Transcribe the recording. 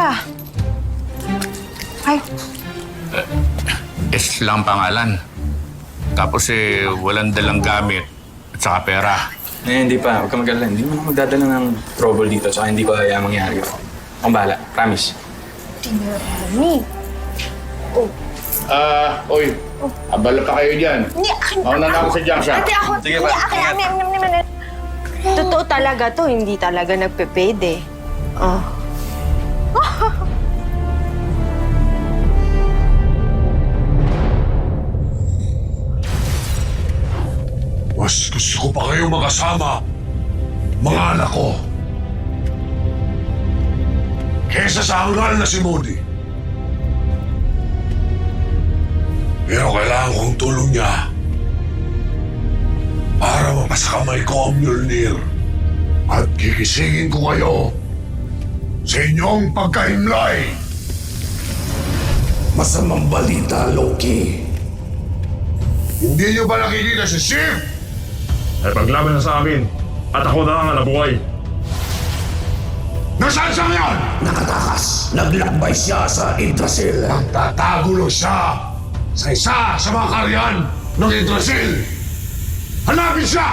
ka? Ay, S lang pangalan. Tapos walang dalang gamit at saka pera. Hindi pa. Huwag ka mag-alala. Hindi mo na magdadala ng trouble dito. Tsaka hindi ko kaya mangyari. Akong bahala. Promise. Tinarami. Oy. Abala pa kayo dyan. Hindi, akin. Mauna na ako sa junction. Ate, ako. Sige Hindi, pa, akin. ingat. Totoo talaga to. Hindi talaga nagpe-paid eh. Oh. Mas gusto ko pa kayong makasama, mga anak ko. Kesa sa hangal na si Moody. Pero kailangan kong tulong niya para mapasakamay ko ang Mjolnir at gigisingin ko kayo sa inyong pagkahimlay. Masamang balita, Loki. Hindi niyo ba nakikita si Sif? Ay paglaban na sa amin at ako na ang nabuhay. Nasaan siya ngayon? Nakatakas. Naglakbay siya sa Yggdrasil. Magtatago lang siya sa isa sa mga karyan ng Yggdrasil. Hanapin siya!